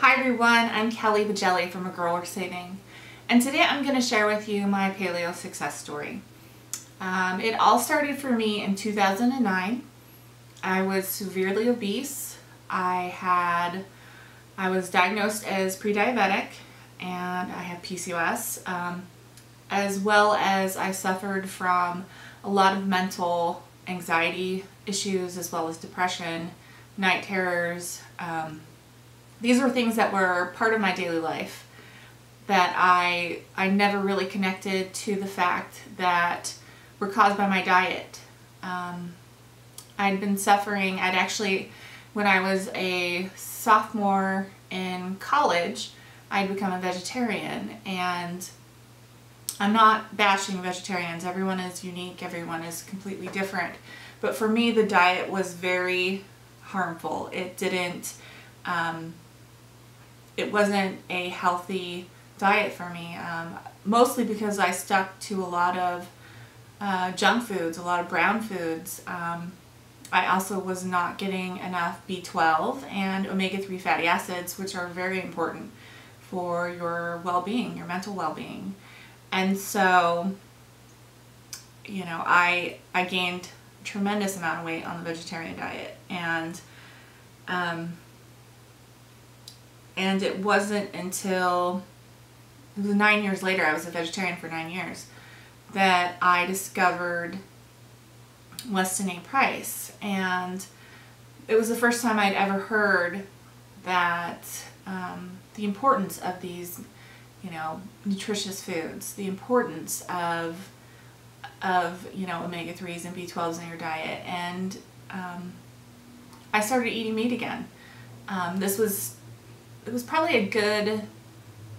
Hi everyone, I'm Kelly Bajelli from A Girl Worth Saving, and today I'm going to share with you my paleo success story. It all started for me in 2009. I was severely obese. I was diagnosed as pre-diabetic and I have PCOS, as well as I suffered from a lot of mental anxiety issues as well as depression, night terrors. These were things that were part of my daily life that I never really connected to the fact that were caused by my diet. I'd been suffering. When I was a sophomore in college, I'd become a vegetarian, and I'm not bashing vegetarians. Everyone is unique, everyone is completely different. But for me, the diet was very harmful. It wasn't a healthy diet for me, mostly because I stuck to a lot of junk foods, a lot of brown foods. I also was not getting enough B12 and omega-3 fatty acids, which are very important for your well-being, your mental well-being. And so, you know, I gained a tremendous amount of weight on the vegetarian diet, and it wasn't until, it was 9 years later, I was a vegetarian for 9 years, that I discovered less than a price. And it was the first time I'd ever heard that the importance of these, you know, nutritious foods, the importance of you know, omega-3s and B12s in your diet. And I started eating meat again. It was probably a good,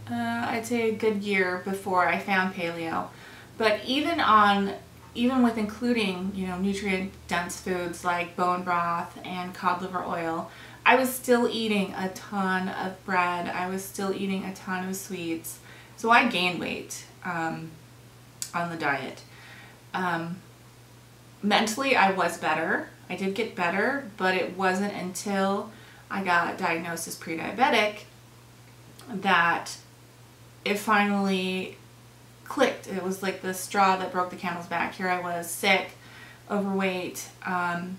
I'd say a good year before I found paleo. But even with including, you know, nutrient-dense foods like bone broth and cod liver oil, I was still eating a ton of bread. I was still eating a ton of sweets. So I gained weight on the diet. Mentally, I was better. I did get better, but it wasn't until I got diagnosed as pre-diabetic that it finally clicked. It was like the straw that broke the camel's back. Here I was, sick, overweight, and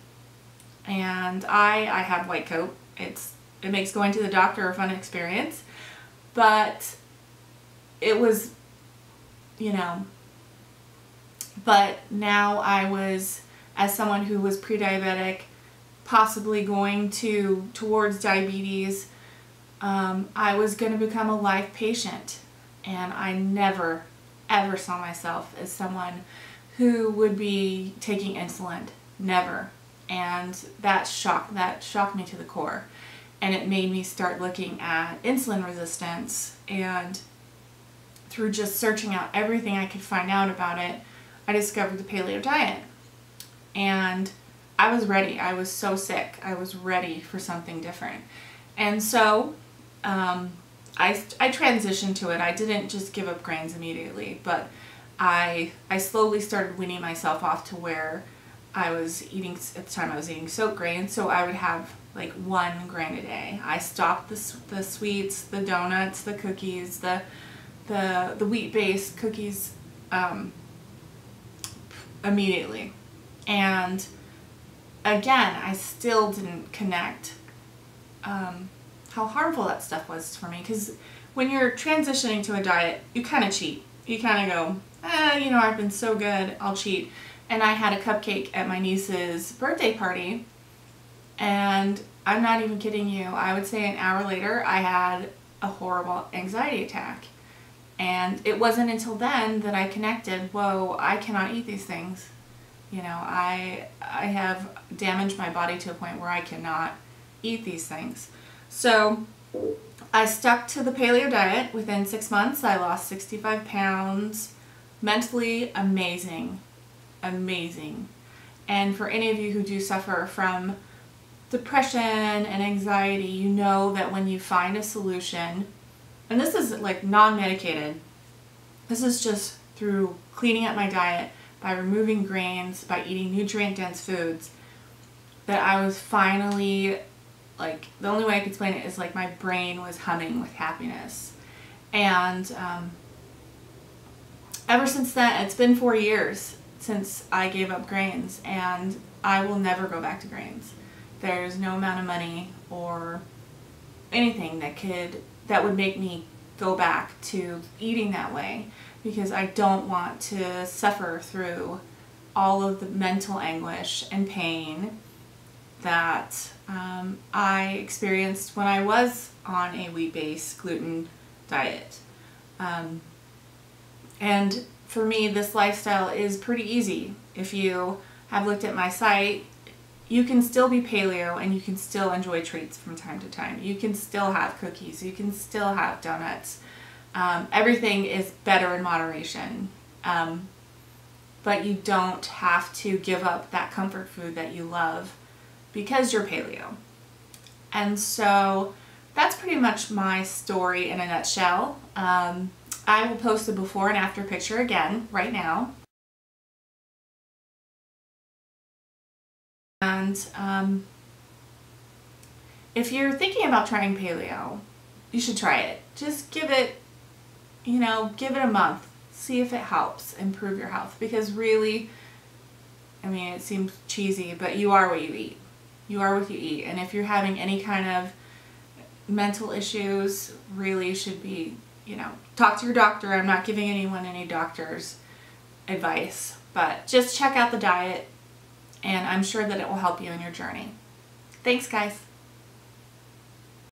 I have white coat. It makes going to the doctor a fun experience, but it was, you know, but now I was, as someone who was pre-diabetic, possibly going towards diabetes, I was going to become a life patient, and I never ever saw myself as someone who would be taking insulin. Never. And that shocked me to the core, and it made me start looking at insulin resistance. And through just searching out everything I could find out about it, I discovered the paleo diet, and I was ready. I was so sick. I was ready for something different. And so I transitioned to it. I didn't just give up grains immediately, but I slowly started weaning myself off to where I was eating, at the time I was eating soaked grains, so I would have like 1 grain a day. I stopped the sweets, the donuts, the cookies, the wheat-based cookies immediately. And again, I still didn't connect how harmful that stuff was for me, because when you're transitioning to a diet, you kind of cheat. You kind of go, you know, I've been so good, I'll cheat. And I had a cupcake at my niece's birthday party, and I'm not even kidding you, I would say an hour later I had a horrible anxiety attack. And it wasn't until then that I connected, whoa, I cannot eat these things. You know, I have damaged my body to a point where I cannot eat these things. So I stuck to the paleo diet. Within 6 months, I lost 65 pounds. Mentally, amazing. Amazing. And for any of you who do suffer from depression and anxiety, you know that when you find a solution, and this is like non-medicated, this is just through cleaning up my diet, by removing grains, by eating nutrient-dense foods, that I was finally like, the only way I could explain it is like my brain was humming with happiness. And ever since then, it's been 4 years since I gave up grains, and I will never go back to grains. There's no amount of money or anything that would make me go back to eating that way, because I don't want to suffer through all of the mental anguish and pain that I experienced when I was on a wheat-based gluten diet. And for me, this lifestyle is pretty easy. If you have looked at my site, you can still be paleo and you can still enjoy treats from time to time. You can still have cookies. You can still have donuts. Everything is better in moderation. But you don't have to give up that comfort food that you love because you're paleo. And so that's pretty much my story in a nutshell. I will post a before and after picture again right now. And if you're thinking about trying paleo, you should try it. Just give it, give it a month. See if it helps improve your health. Because really, I mean, it seems cheesy, but you are what you eat. You are what you eat. And if you're having any kind of mental issues, really you should be, talk to your doctor. I'm not giving anyone any doctor's advice, but just check out the diet, and I'm sure that it will help you in your journey. Thanks, guys.